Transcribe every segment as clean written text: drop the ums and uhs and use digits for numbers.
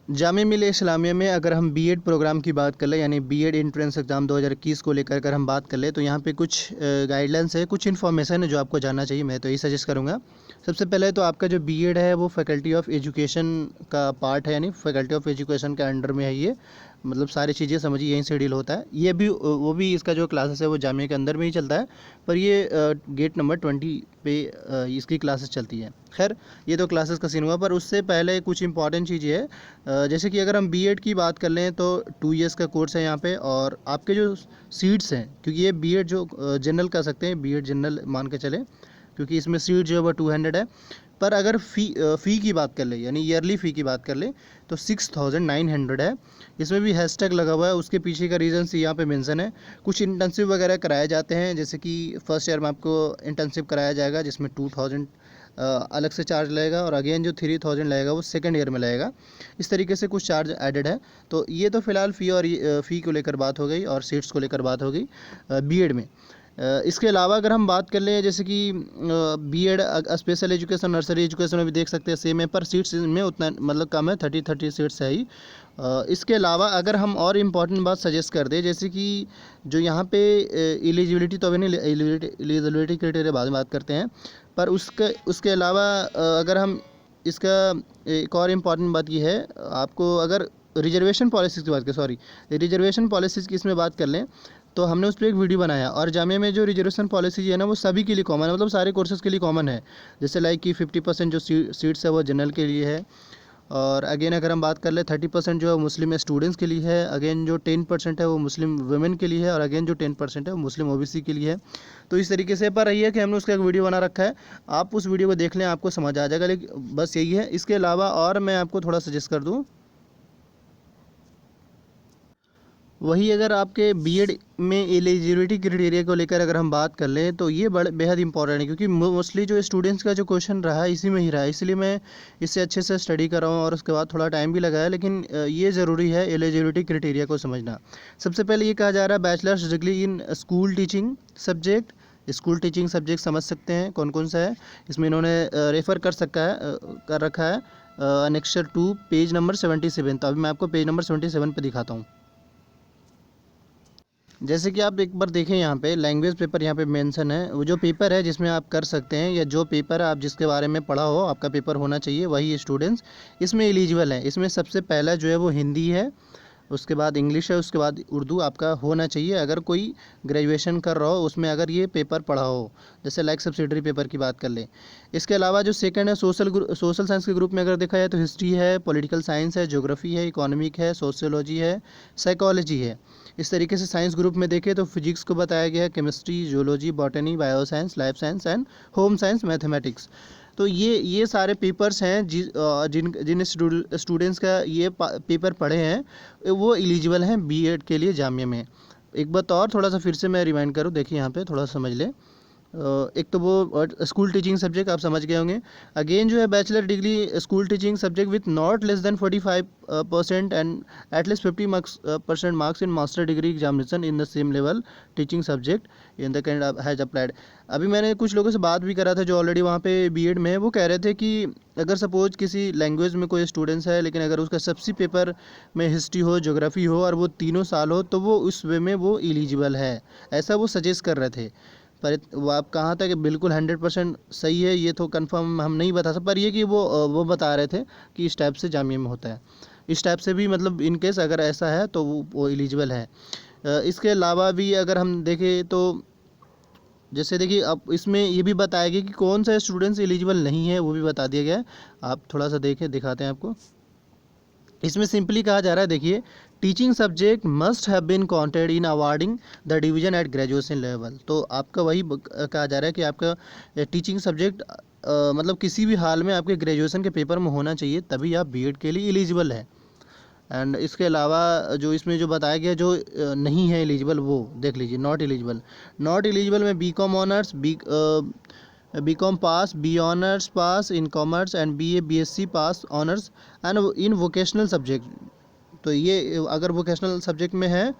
जामिया मिल्लिया इस्लामिया में अगर हम बीएड प्रोग्राम की बात कर लें, यानी बीएड एंट्रेंस एग्ज़ाम 2021 को लेकर अगर हम बात कर लें, तो यहाँ पे कुछ गाइडलाइंस है, कुछ इन्फॉर्मेशन है जो आपको जानना चाहिए। मैं तो यही सजेस्ट करूँगा। सबसे पहले तो आपका जो बीएड है वो फैकल्टी ऑफ एजुकेशन का पार्ट है, यानी फैकल्टी ऑफ एजुकेशन के अंडर में है ये। मतलब सारी चीज़ें समझिए यहीं से डील होता है। ये भी वो भी इसका जो क्लासेस है वो जामिया के अंदर में ही चलता है, पर ये गेट नंबर 20 पे इसकी क्लासेस चलती है। खैर, ये तो क्लासेस का सीन हुआ, पर उससे पहले कुछ इंपॉर्टेंट चीज़ ये है, जैसे कि अगर हम बीएड की बात कर लें तो 2 इयर्स का कोर्स है यहाँ पे, और आपके जो सीट्स हैं, क्योंकि ये बीएड जो जनरल कर सकते हैं, बीएड जनरल मान के चलें, क्योंकि इसमें सीट जो है वो 200 है। पर अगर फ़ी की बात कर ले, यानी ईयरली फ़ी की बात कर ले, तो 6900 है। इसमें भी हैशटैग लगा हुआ है, उसके पीछे का रीज़न यहाँ पे मेंशन है। कुछ इंटर्नशिप वगैरह कराए जाते हैं, जैसे कि फर्स्ट ईयर में आपको इंटर्नशिप कराया जाएगा, जिसमें 2000 अलग से चार्ज लगेगा, और अगेन जो 3000 लगेगा वो सेकेंड ईयर में लगेगा। इस तरीके से कुछ चार्ज एडेड है। तो ये तो फ़िलहाल फ़ी और फ़ी को लेकर बात हो गई, और सीट्स को लेकर बात हो गई बीएड में। इसके अलावा अगर हम बात कर लें, जैसे कि BEd special education, nursery education में भी देख सकते हैं सेम है, पर सीट्स में उतना मतलब कम है, 30 सीट्स है ही। इसके अलावा अगर हम और इम्पॉर्टेंट बात सजेस्ट कर दें, जैसे कि जो यहाँ पे एलिजिबिलिटी, तो अभी नहीं, एलिजिबिलिटी क्राइटेरिया बाद में बात करते हैं, पर उसके अलावा अगर हम इसका एक और इम्पॉर्टेंट बात ये है, आपको अगर रिजर्वेशन पॉलिसीज़ की बात करें, सॉरी, रिजर्वेशन पॉलिसीज़ की इसमें बात कर लें, तो हमने उस पर एक वीडियो बनाया। और जामिया में जो रिजर्वेशन पॉलिसी है ना, वो सभी के लिए कॉमन है, मतलब सारे कोर्सेज़ के लिए कॉमन है। जैसे लाइक कि 50% जो सीट्स है वो जनरल के लिए है, और अगेन अगर हम बात कर ले 30% जो है मुस्लिम स्टूडेंट्स के लिए है, अगेन जो 10% है वो मुस्लिम वुमेन के लिए है, और अगेन जो 10% है वो मुस्लिम ओबीसी के लिए है। तो इस तरीके से पर रही है कि हमने उसका एक वीडियो बना रखा है, आप उस वीडियो को देख लें, आपको समझ आ जाएगा। लेकिन बस यही है। इसके अलावा और मैं आपको थोड़ा सजेस्ट कर दूँ, वही अगर आपके बीएड में एलिजिबिलिटी क्राइटेरिया को लेकर अगर हम बात कर लें, तो ये बड़े बेहद इंपॉर्टेंट है, क्योंकि मोस्टली जो स्टूडेंट्स का जो क्वेश्चन रहा है इसी में ही रहा है, इसलिए मैं इससे अच्छे से स्टडी कर रहा हूँ, और उसके बाद थोड़ा टाइम भी लगा है। लेकिन ये ज़रूरी है एलिजिबिलिटी क्राइटेरिया को समझना। सबसे पहले ये कहा जा रहा है bachelors degree in school teaching subject. School teaching subject समझ सकते हैं कौन कौन सा है, इसमें इन्होंने रेफ़र कर रखा है अनेक्सर 2 पेज नंबर 77। तो अभी मैं आपको पेज नंबर 77 पे दिखाता हूँ। जैसे कि आप एक बार देखें, यहाँ पे लैंग्वेज पेपर यहाँ पे मेंशन है, वो जो पेपर है जिसमें आप कर सकते हैं, या जो पेपर आप जिसके बारे में पढ़ा हो आपका पेपर होना चाहिए, वही स्टूडेंट्स इसमें एलिजिबल है। इसमें सबसे पहला जो है वो हिंदी है, उसके बाद इंग्लिश है, उसके बाद उर्दू आपका होना चाहिए। अगर कोई ग्रेजुएशन कर रहा हो उसमें अगर ये पेपर पढ़ा हो, जैसे लाइक सब्सिडरी पेपर की बात कर लें। इसके अलावा जो सेकंड है सोशल साइंस के ग्रुप में अगर देखा जाए तो हिस्ट्री है, पॉलिटिकल साइंस है, ज्योग्राफी है, इकोनॉमिक है, सोशियोलॉजी है, साइकोलॉजी है। इस तरीके से साइंस ग्रुप में देखें तो फिजिक्स को बताया गया है, chemistry, geology, botany, bio science, life science and home science, mathematics. तो ये सारे पेपर्स हैं जिन जिन स्टूडेंट्स का ये पेपर पढ़े हैं वो एलिजिबल हैं बीएड के लिए जामिया में। एक बात और थोड़ा सा फिर से मैं रिमाइंड करूँ, देखिए यहाँ पे थोड़ा समझ लें। एक तो वो स्कूल टीचिंग सब्जेक्ट आप समझ गए होंगे। अगेन जो है bachelor degree school teaching subject with not less than 45% and at least 50% marks in master degree examination in the same level teaching subject in the candidate has applied. अभी मैंने कुछ लोगों से बात भी करा था जो ऑलरेडी वहाँ पे बीएड में है, वो कह रहे थे कि अगर सपोज किसी लैंग्वेज में कोई स्टूडेंट्स है, लेकिन अगर उसका सबसे पेपर में हिस्ट्री हो, ज्योग्राफी हो, और वो तीनों साल हो, तो वो उस वे में वो एलिजिबल है, ऐसा वो सजेस्ट कर रहे थे। पर वो आप कहाँ तक बिल्कुल 100% सही है ये तो कंफर्म हम नहीं बता सकते, पर ये कि वो बता रहे थे कि इस टाइप से जामिया में होता है। इस टाइप से भी मतलब इन केस अगर ऐसा है तो वो एलिजिबल है। इसके अलावा भी अगर हम देखें तो जैसे देखिए अब इसमें ये भी बताया गया कि कौन सा स्टूडेंट्स एलिजिबल नहीं है, वो भी बता दिया गया है। आप थोड़ा सा देखें, दिखाते हैं आपको। इसमें सिंपली कहा जा रहा है, देखिए, teaching subject must have been counted in awarding the division at graduation level. तो आपका वही कहा जा रहा है कि आपका टीचिंग सब्जेक्ट मतलब किसी भी हाल में आपके ग्रेजुएशन के पेपर में होना चाहिए, तभी आप बीएड के लिए एलिजिबल है। एंड इसके अलावा जो इसमें जो बताया गया जो नहीं है एलिजिबल, वो देख लीजिए। नॉट एलिजिबल में BCom honours, BCom pass, B honours pass in commerce and BA BSc pass honours and in vocational subject. तो ये अगर वोकेशनल सब्जेक्ट में है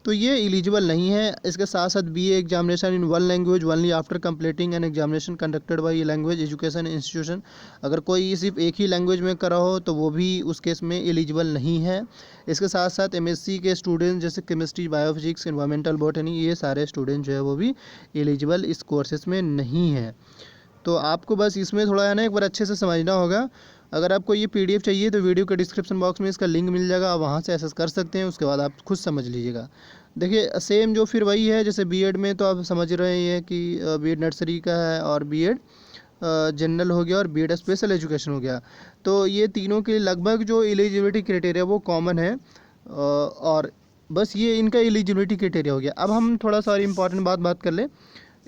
तो ये एलिजिबल नहीं है। इसके साथ साथ BA examination in one language only after completing an examination conducted by language education institution, अगर कोई सिर्फ एक ही लैंग्वेज में करा हो तो वो भी उस केस में एलिजिबल नहीं है। इसके साथ साथ MSc के स्टूडेंट जैसे केमिस्ट्री, बायोफिजिक्स, एनवायरमेंटल बॉटनी, ये सारे स्टूडेंट जो है वो भी एलिजिबल इस कोर्सेज में नहीं है। तो आपको बस इसमें थोड़ा है ना एक बार अच्छे से समझना होगा। अगर आपको ये PDF चाहिए तो वीडियो के डिस्क्रिप्शन बॉक्स में इसका लिंक मिल जाएगा, आप वहाँ से एक्सेस कर सकते हैं, उसके बाद आप खुद समझ लीजिएगा। देखिए सेम जो फिर वही है जैसे B.Ed में, तो आप समझ रहे हैं कि B.Ed नर्सरी का है और B.Ed जनरल हो गया और B.Ed स्पेशल एजुकेशन हो गया। तो ये तीनों के लगभग जो एलिजिबिलिटी क्राइटेरिया वो कॉमन है, और बस ये इनका एलिजिबिलिटी क्राइटेरिया हो गया। अब हम थोड़ा सा और इम्पॉर्टेंट बात कर लें।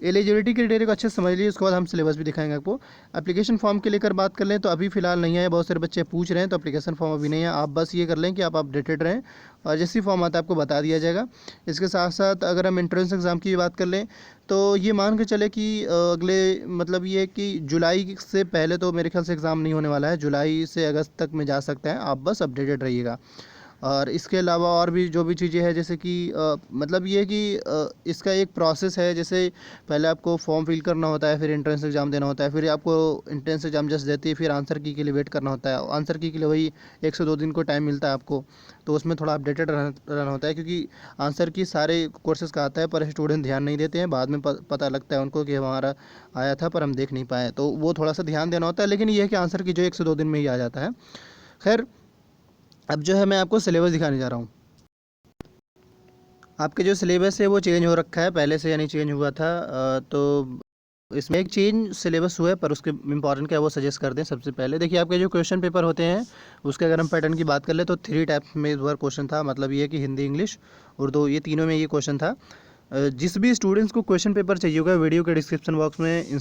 एलिजिबिलिटी क्राइटेरिया को अच्छे से समझ लीजिए, उसके बाद हम सिलेबस भी दिखाएंगे आपको। एप्लीकेशन फॉर्म के लेकर बात कर लें तो अभी फ़िलहाल नहीं है, बहुत सारे बच्चे पूछ रहे हैं, तो एप्लीकेशन फॉर्म अभी नहीं है। आप बस ये कर लें कि आप अपडेटेड रहें और जैसे ही फॉर्म आता है आपको बता दिया जाएगा। इसके साथ साथ अगर हम एंट्रेंस एग्ज़ाम की बात कर लें तो ये मान के चले कि अगले मतलब ये कि जुलाई से पहले तो मेरे ख्याल से एग्ज़ाम नहीं होने वाला है, जुलाई से अगस्त तक में जा सकता है, आप बस अपडेटेड रहिएगा। और इसके अलावा और भी जो भी चीज़ें हैं जैसे कि मतलब ये कि इसका एक प्रोसेस है, जैसे पहले आपको फॉर्म फिल करना होता है, फिर एंट्रेंस एग्ज़ाम देना होता है, फिर आपको एंट्रेंस एग्ज़ाम जस्ट देती है, फिर आंसर की के लिए वेट करना होता है। आंसर की के लिए वही 1 से 2 दिन को टाइम मिलता है आपको, तो उसमें थोड़ा अपडेटेड रहना होता है, क्योंकि आंसर की सारे कोर्सेज़ का आता है पर स्टूडेंट ध्यान नहीं देते हैं। बाद में पता लगता है उनको कि हमारा आया था पर हम देख नहीं पाए, तो वो थोड़ा सा ध्यान देना होता है। लेकिन ये है कि आंसर की जो 1 से 2 दिन में ही आ जाता है। खैर, अब जो है मैं आपको सिलेबस दिखाने जा रहा हूँ। आपके जो सिलेबस है वो चेंज हो रखा है पहले से, यानी चेंज हुआ था, तो इसमें एक चेंज सिलेबस हुआ है, पर उसके इंपॉर्टेंट क्या है वो सजेस्ट करते हैं। सबसे पहले देखिए आपके जो क्वेश्चन पेपर होते हैं उसके अगर हम पैटर्न की बात कर ले तो 3 टाइप्स में इस बार क्वेश्चन था। मतलब ये कि हिंदी, इंग्लिश, उर्दू, ये तीनों में ये क्वेश्चन था। जिस भी स्टूडेंट्स को क्वेश्चन पेपर चाहिए होगा, वीडियो के डिस्क्रिप्शन बॉक्स में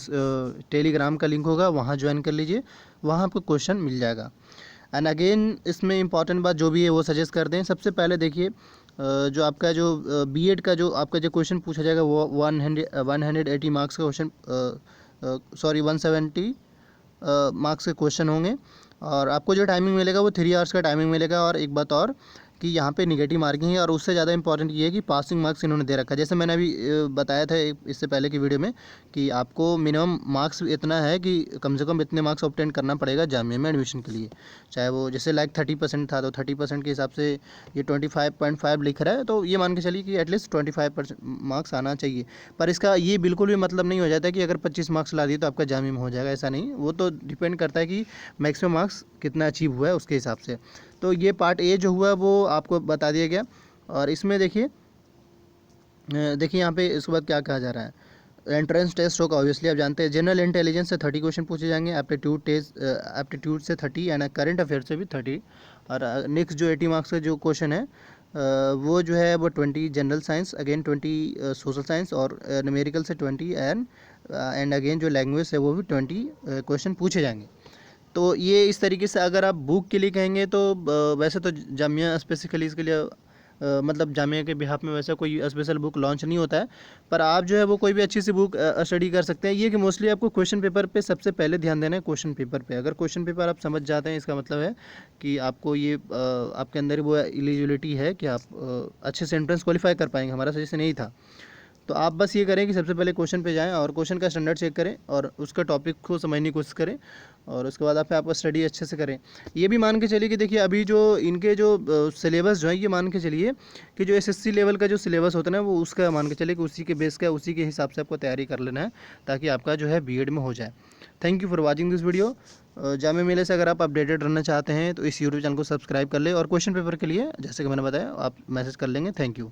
टेलीग्राम का लिंक होगा, वहाँ ज्वाइन कर लीजिए, वहाँ आपको क्वेश्चन मिल जाएगा। एंड अगेन इसमें इंपॉर्टेंट बात जो भी है वो सजेस्ट कर दें। सबसे पहले देखिए जो आपका जो B.Ed का जो आपका जो क्वेश्चन पूछा जाएगा वो 180 मार्क्स का क्वेश्चन, सॉरी 170 मार्क्स के क्वेश्चन होंगे, और आपको जो टाइमिंग मिलेगा वो 3 आवर्स का टाइमिंग मिलेगा। और एक बात और कि यहाँ पे निगेटिव मार्किंग है, और उससे ज़्यादा इंपॉर्टेंट ये है कि पासिंग मार्क्स इन्होंने दे रखा है। जैसे मैंने अभी बताया था इससे पहले की वीडियो में कि आपको मिनिमम मार्क्स इतना है कि कम से कम इतने मार्क्स ऑब्टेन करना पड़ेगा जामिया में एडमिशन के लिए, चाहे वो जैसे लाइक 30% था तो 30% के हिसाब से ये 25.5 लिख रहा है, तो ये मान के चलिए कि एटलीस्ट 25% मार्क्स आना चाहिए। पर इसका ये बिल्कुल भी मतलब नहीं हो जाता कि अगर 25 मार्क्स ला दिए तो आपका जामिया में हो जाएगा, ऐसा नहीं। वो तो डिपेंड करता है कि मैक्सिमम मार्क्स कितना अचीव हुआ है उसके हिसाब से। तो ये पार्ट ए जो हुआ वो आपको बता दिया गया। और इसमें देखिए यहाँ पे इसके बाद क्या कहा जा रहा है। एंट्रेंस टेस्ट होगा, ऑब्वियसली आप जानते हैं। जनरल इंटेलिजेंस से 30 क्वेश्चन पूछे जाएंगे, एप्टीट्यूड से 30 एंड करंट अफेयर से भी 30। और नेक्स्ट जो 80 मार्क्स का जो क्वेश्चन है वो जो है वो 20 general science, again 20 social science, और न्यूमेरिकल से 20 एंड अगेन जो लैंग्वेज है वो भी 20 क्वेश्चन पूछे जाएंगे। तो ये इस तरीके से अगर आप बुक के लिए कहेंगे तो वैसे तो जामिया स्पेसिफिकली इसके लिए मतलब जामिया के बिहाफ में वैसा कोई स्पेशल बुक लॉन्च नहीं होता है, पर आप जो है वो कोई भी अच्छी सी बुक स्टडी कर सकते हैं। ये कि मोस्टली आपको क्वेश्चन पेपर पे सबसे पहले ध्यान देना है। क्वेश्चन पेपर पे अगर क्वेश्चन पेपर आप समझ जाते हैं, इसका मतलब है कि आपको ये आपके अंदर वो एलिजिबिलिटी है कि आप अच्छे से एंट्रेंस क्वालिफाई कर पाएंगे। हमारा सजेशन यही था। तो आप बस ये करें कि सबसे पहले क्वेश्चन पे जाएं और क्वेश्चन का स्टैंडर्ड चेक करें और उसका टॉपिक को समझने की कोशिश करें, और उसके बाद आप स्टडी अच्छे से करें। ये भी मान के चलिए कि देखिए अभी जो इनके जो सिलेबस जो है, ये मान के चलिए कि जो SSC लेवल का जो सिलेबस होता है ना, वो उसका मान के चलिए कि उसी के बेस का उसी के हिसाब से आपको तैयारी कर लेना है, ताकि आपका जो है B.Ed में हो जाए। Thank you for watching this video. Jamia Millia से अगर आप अपडेटेड रहना चाहते हैं तो इस यूट्यूब चैनल को सब्सक्राइब कर ले, और क्वेश्चन पेपर के लिए जैसे कि मैंने बताया आप मैसेज कर लेंगे। Thank you.